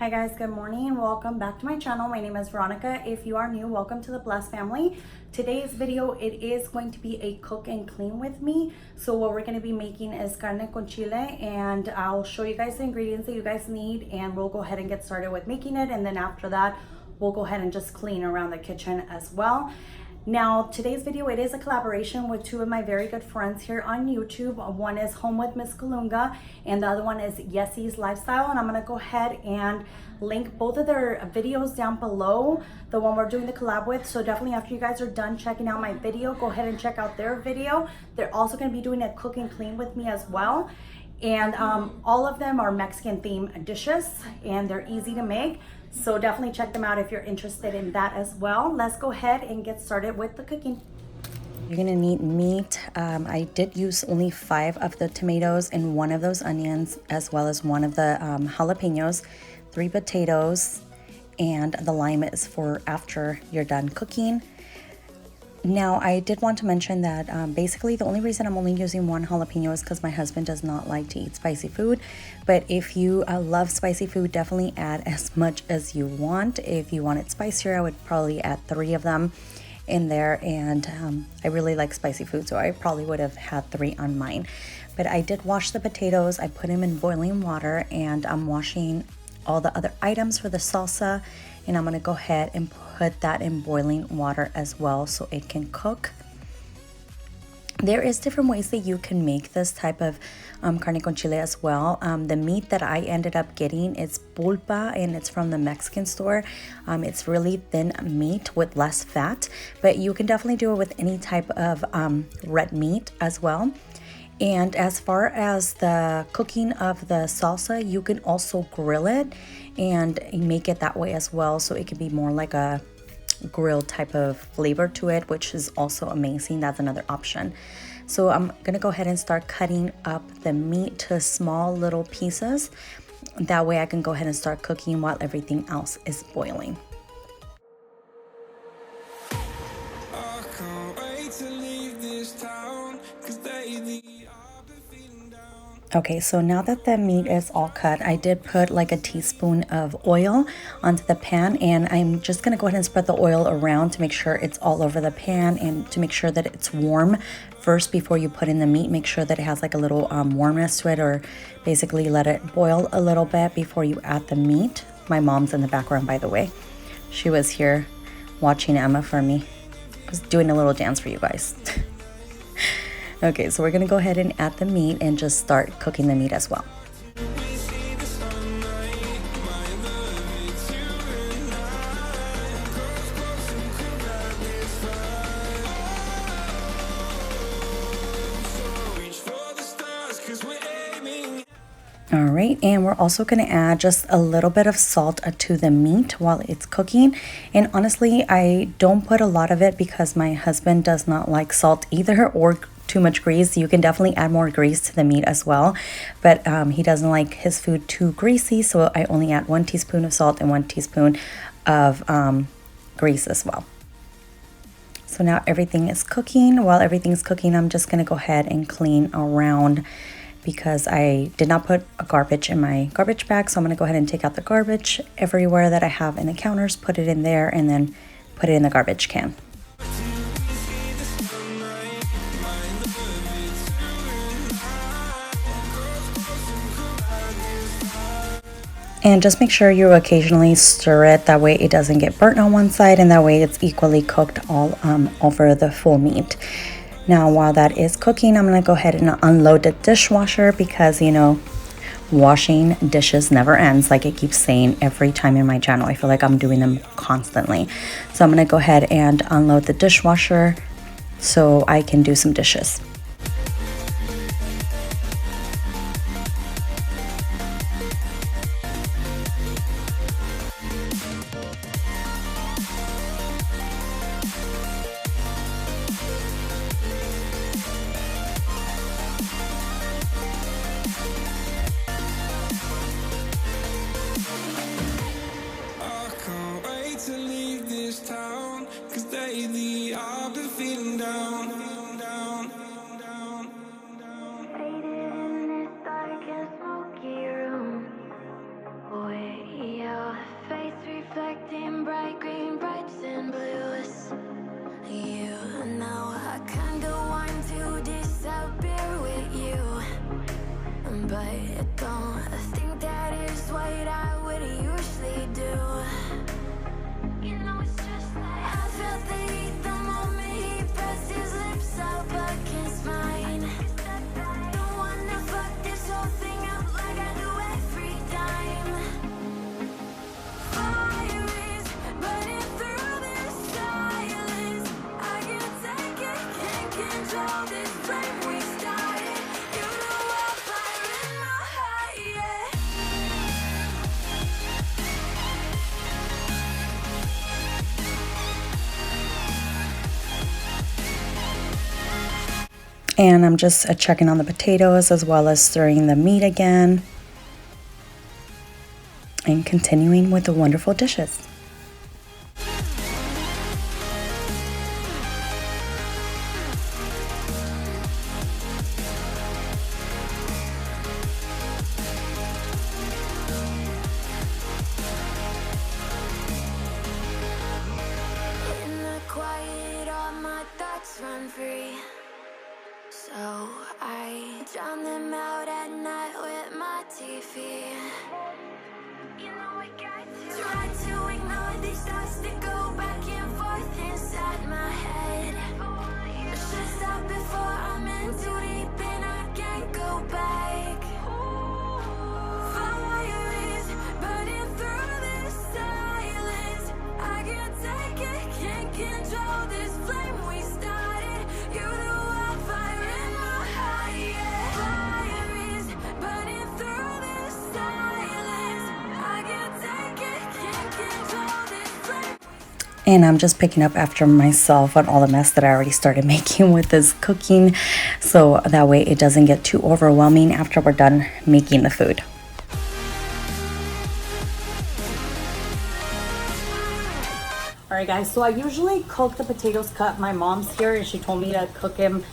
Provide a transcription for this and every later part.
Hi guys, good morning. Welcome back to my channel. My name is Veronica. If you are new, welcome to the Blessed family. Today's video, it is going to be a cook and clean with me. So what we're going to be making is carne con chile, and I'll show you guys the ingredients that you guys need, and we'll go ahead and get started with making it. And then after that, we'll go ahead and just clean around the kitchen as well. Now, today's video, it is a collaboration with two of my very good friends here on YouTube. One is Home with Miss Colunga, and the other one is Yesi's Lifestyle. And I'm gonna go ahead and link both of their videos down below, the one we're doing the collab with. So definitely after you guys are done checking out my video, go ahead and check out their video. They're also gonna be doing a cook and clean with me as well. And all of them are Mexican themed dishes, and they're easy to make. So definitely check them out if you're interested in that as well. Let's go ahead and get started with the cooking. You're gonna need meat. I did use only 5 of the tomatoes and 1 of those onions, as well as 1 of the jalapenos, 3 potatoes, and the lime is for after you're done cooking. Now, I did want to mention that basically the only reason I'm only using 1 jalapeno is because my husband does not like to eat spicy food. But if you love spicy food, definitely add as much as you want. If you want it spicier, I would probably add 3 of them in there. And I really like spicy food, so I probably would have had 3 on mine. But I did wash the potatoes. I put them in boiling water, and I'm washing all the other items for the salsa. And I'm going to go ahead and put that in boiling water as well so it can cook. There is different ways that you can make this type of carne con chile as well. The meat that I ended up getting is pulpa, and it's from the Mexican store. It's really thin meat with less fat, but you can definitely do it with any type of red meat as well. And as far as the cooking of the salsa, you can also grill it and make it that way as well. So it can be more like a grilled type of flavor to it, which is also amazing. That's another option. So I'm gonna go ahead and start cutting up the meat to small little pieces. That way I can go ahead and start cooking while everything else is boiling. Okay, so now that the meat is all cut, I did put like a teaspoon of oil onto the pan, and I'm just gonna go ahead and spread the oil around to make sure it's all over the pan and to make sure that it's warm first before you put in the meat. Make sure that it has like a little warmness to it, or basically let it boil a little bit before you add the meat. My mom's in the background, by the way. She was here watching Emma for me. I was doing a little dance for you guys. Okay, so we're gonna go ahead and add the meat and just start cooking the meat as well. All right, and we're also gonna add just a little bit of salt to the meat while it's cooking. And honestly, I don't put a lot of it because my husband does not like salt either, or too much grease. You can definitely add more grease to the meat as well, but he doesn't like his food too greasy, so I only add 1 teaspoon of salt and 1 teaspoon of grease as well. So now everything is cooking. While everything's cooking, I'm just gonna go ahead and clean around because I did not put a garbage in my garbage bag. So I'm gonna go ahead and take out the garbage everywhere that I have in the counters, put it in there, and then put it in the garbage can. And just make sure you occasionally stir it, that way it doesn't get burnt on one side, and that way it's equally cooked all over the full meat. Now, while that is cooking, I'm gonna go ahead and unload the dishwasher because, you know, washing dishes never ends, like I keep saying every time in my channel. I feel like I'm doing them constantly. So I'm gonna go ahead and unload the dishwasher so I can do some dishes. dim bright green, brights and blues. You know I kinda want to disappear with you, but I don't think that is what I would usually do. You know it's just like I felt the heat the moment he pressed his lips up against mine. Don't wanna fuck this whole thing up like I do every time. Fire is burning through this silence. I can't take it, can't control this flame we started. You know I'll fire in my heart, yeah. And I'm just checking on the potatoes as well as stirring the meat again. And continuing with the wonderful dishes. In the quiet, all my thoughts run free. So I drown them out at night with my TV. You know I got to try to ignore these thoughts that go back and forth inside my head. I should stop before I'm in too deep and I can't go back. Fire is burning through this silence. I can't take it, can't control this flame we started. You know I'll fire in my heart, yeah. Fire is burning through this silence. I can't take it, can't control this flame. And I'm just picking up after myself on all the mess that I already started making with this cooking, so that way it doesn't get too overwhelming after we're done making the food. Alright guys, so I usually cook the potatoes cut. My mom's here and she told me to cook him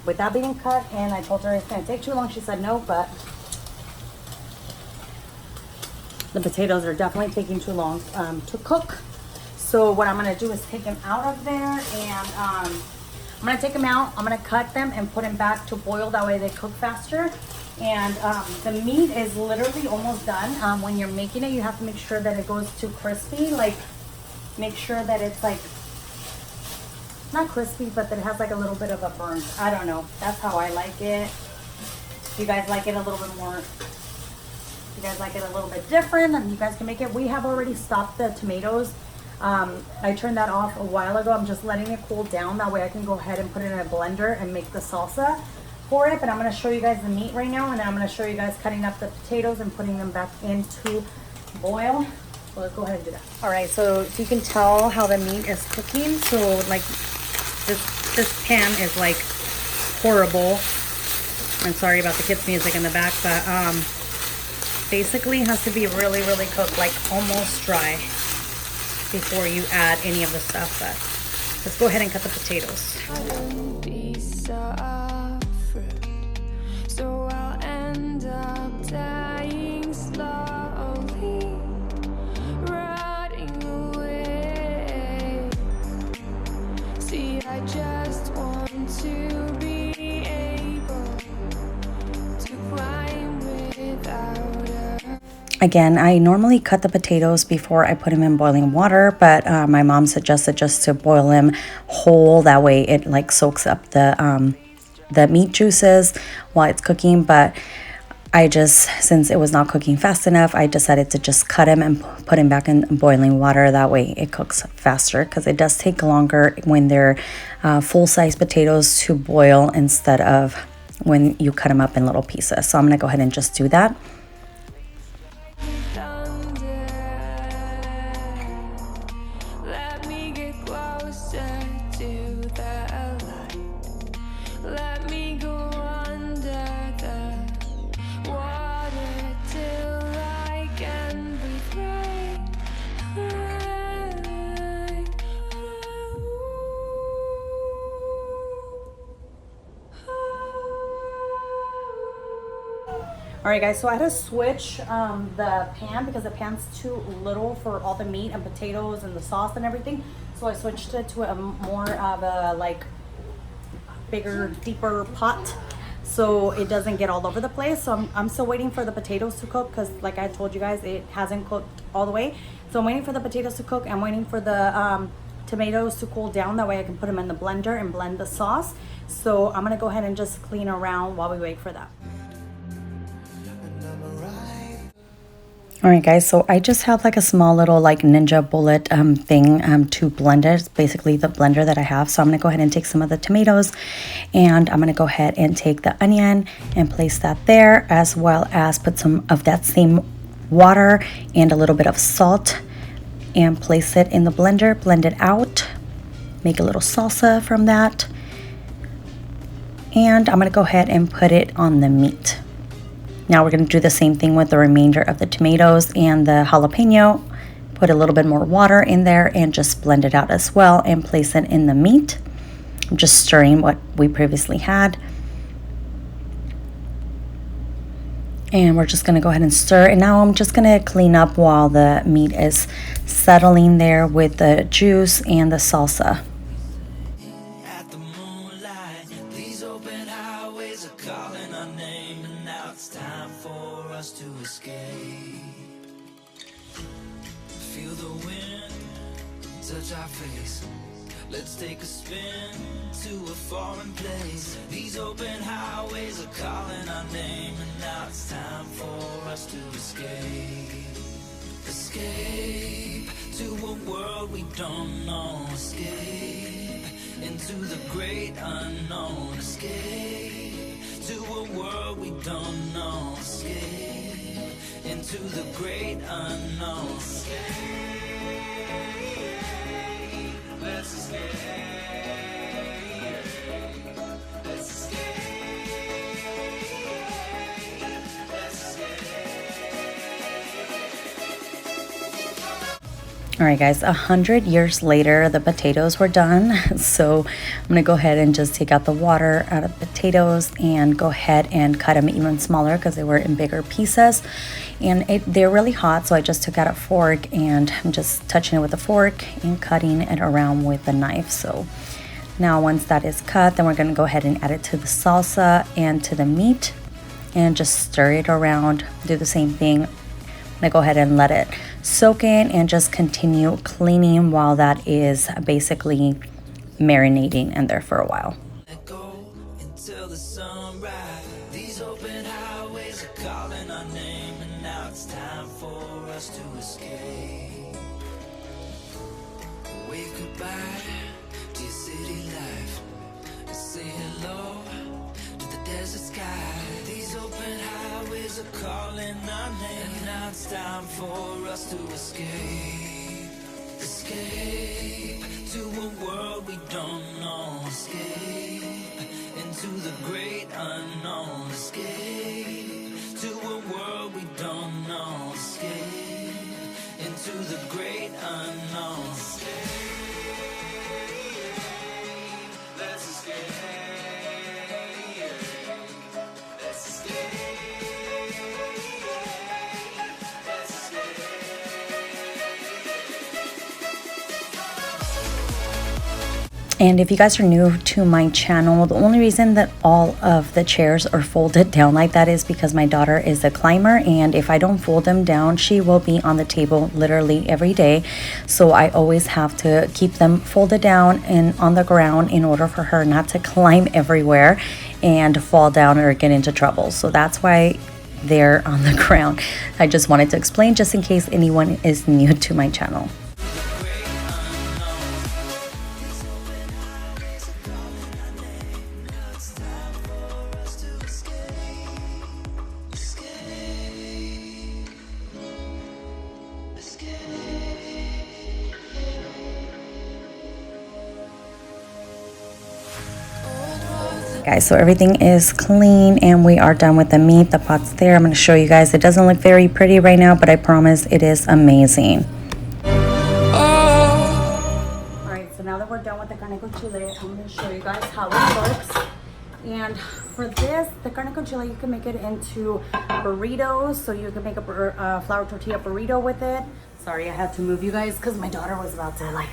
without being cut, and I told her it's going to take too long. She said no, but the potatoes are definitely taking too long to cook. So what I'm going to do is take them out of there, and I'm going to take them out. I'm going to cut them and put them back to boil. That way they cook faster. And the meat is literally almost done. When you're making it, you have to make sure that it goes too crispy. Like, make sure that it's like, not crispy, but that it has like a little bit of a burn. I don't know. That's how I like it. If you guys like it a little bit more, if you guys like it a little bit different, then you guys can make it. We have already stopped the tomatoes. I turned that off a while ago. I'm just letting it cool down. That way I can go ahead and put it in a blender and make the salsa for it. But I'm going to show you guys the meat right now, and then I'm going to show you guys cutting up the potatoes and putting them back into boil. So let's go ahead and do that. All right, so you can tell how the meat is cooking. So like this pan is like horrible. I'm sorry about the kids' music in the back, but basically it has to be really, really cooked, like almost dry, before you add any of the stuff. But let's go ahead and cut the potatoes. So I'll end up dying slowly, rotting away. See, I just want to be able to climb without a... Again, I normally cut the potatoes before I put them in boiling water, but my mom suggested just to boil them whole. That way it like soaks up the meat juices while it's cooking. But I just, since it was not cooking fast enough, I decided to just cut them and put them back in boiling water. That way it cooks faster, because it does take longer when they're full-size potatoes to boil instead of when you cut them up in little pieces. So I'm going to go ahead and just do that. Let me get closer to the light. Let me go under the water till I can breathe Alright guys, so I had to switch the pan because the pan's too little for all the meat and potatoes and the sauce and everything. So I switched it to a more of a like bigger, deeper pot so it doesn't get all over the place. So I'm still waiting for the potatoes to cook because like I told you guys, it hasn't cooked all the way. So I'm waiting for the potatoes to cook. I'm waiting for the tomatoes to cool down. That way I can put them in the blender and blend the sauce. So I'm gonna go ahead and just clean around while we wait for that. Alright guys, so I just have like a small little like ninja bullet thing to blend it. It's basically the blender that I have. So I'm going to go ahead and take some of the tomatoes and I'm going to go ahead and take the onion and place that there, as well as put some of that same water and a little bit of salt and place it in the blender, blend it out, make a little salsa from that. And I'm going to go ahead and put it on the meat. Now we're going to do the same thing with the remainder of the tomatoes and the jalapeno. Put a little bit more water in there and just blend it out as well and place it in the meat. I'm just stirring what we previously had. And we're just going to go ahead and stir. And now I'm just going to clean up while the meat is settling there with the juice and the salsa. To escape, feel the wind touch our face. Let's take a spin to a foreign place. These open highways are calling our name, and now it's time for us to escape. Escape to a world we don't know. Escape into the great unknown. Escape to a world we don't know. Escape into the great unknown. Escape, let's escape. Let's escape. Let's escape. Alright guys, 100 years later, the potatoes were done. So I'm going to go ahead and just take out the water out of the potatoes and go ahead and cut them even smaller because they were in bigger pieces. And they're really hot, so I just took out a fork and I'm just touching it with a fork and cutting it around with a knife. So now once that is cut, then we're going to go ahead and add it to the salsa and to the meat and just stir it around. Do the same thing. I'm going to go ahead and let it soak in and just continue cleaning while that is basically marinating in there for a while. Let go until the sunrise. These open highways are calling our name, and now it's time for us to escape. Wave goodbye to your city life and say hello to the desert sky. These open highways are calling our name, and now it's time for us to escape. Escape to a world we don't know. Escape into the great unknown. Escape to a world we don't know. Escape into the great unknown. Escape, let's escape. Let's escape. And if you guys are new to my channel, the only reason that all of the chairs are folded down like that is because my daughter is a climber, and if I don't fold them down, she will be on the table literally every day. So I always have to keep them folded down and on the ground in order for her not to climb everywhere and fall down or get into trouble. So that's why they're on the ground. I just wanted to explain just in case anyone is new to my channel. Guys, so everything is clean and we are done with the meat. The pot's there. I'm going to show you guys. It doesn't look very pretty right now, but I promise it is amazing. Alright, so now that we're done with the carne con chile, I'm going to show you guys how it looks. And for this, the carne con chile, you can make it into burritos. So you can make a flour tortilla burrito with it. Sorry, I had to move you guys because my daughter was about to like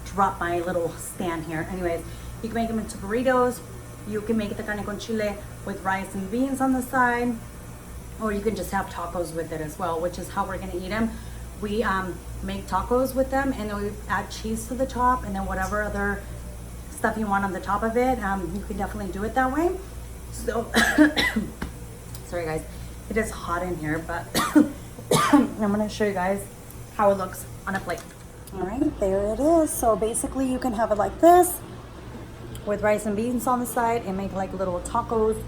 drop my little stand here. Anyways, you can make them into burritos. You can make the carne con chile with rice and beans on the side, or you can just have tacos with it as well, which is how we're gonna eat them. We make tacos with them, and then we add cheese to the top, and then whatever other stuff you want on the top of it, you can definitely do it that way. So sorry guys, it is hot in here, but I'm gonna show you guys how it looks on a plate. All right, there it is. So basically you can have it like this with rice and beans on the side and make like little tacos,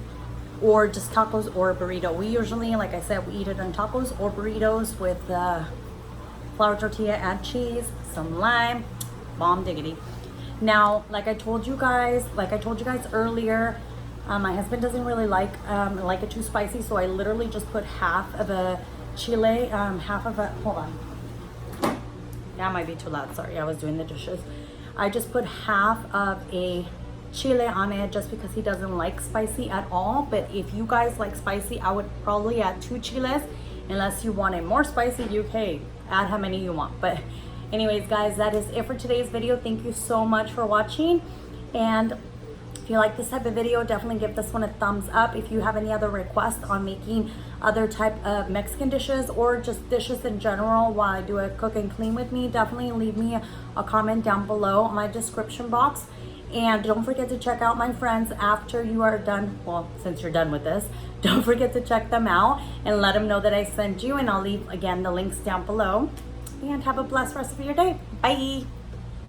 or just tacos or burrito. We usually, like I said, we eat it in tacos or burritos with the flour tortilla, add cheese, some lime, bomb diggity. Now, like I told you guys earlier, my husband doesn't really like it too spicy, so I literally just put half of a chile, hold on. That might be too loud, sorry, I was doing the dishes. I just put half of a chile on it just because he doesn't like spicy at all. But if you guys like spicy, I would probably add 2 chiles. Unless you want it more spicy, you can add how many you want. But anyways guys, that is it for today's video. Thank you so much for watching, and if you like this type of video, definitely give this one a thumbs up. If you have any other requests on making other type of Mexican dishes or just dishes in general while I do a cook and clean with me, definitely leave me a comment down below in my description box. And don't forget to check out my friends after you are done. Well, since you're done with this, don't forget to check them out and let them know that I sent you. And I'll leave again the links down below. And have a blessed rest of your day. Bye.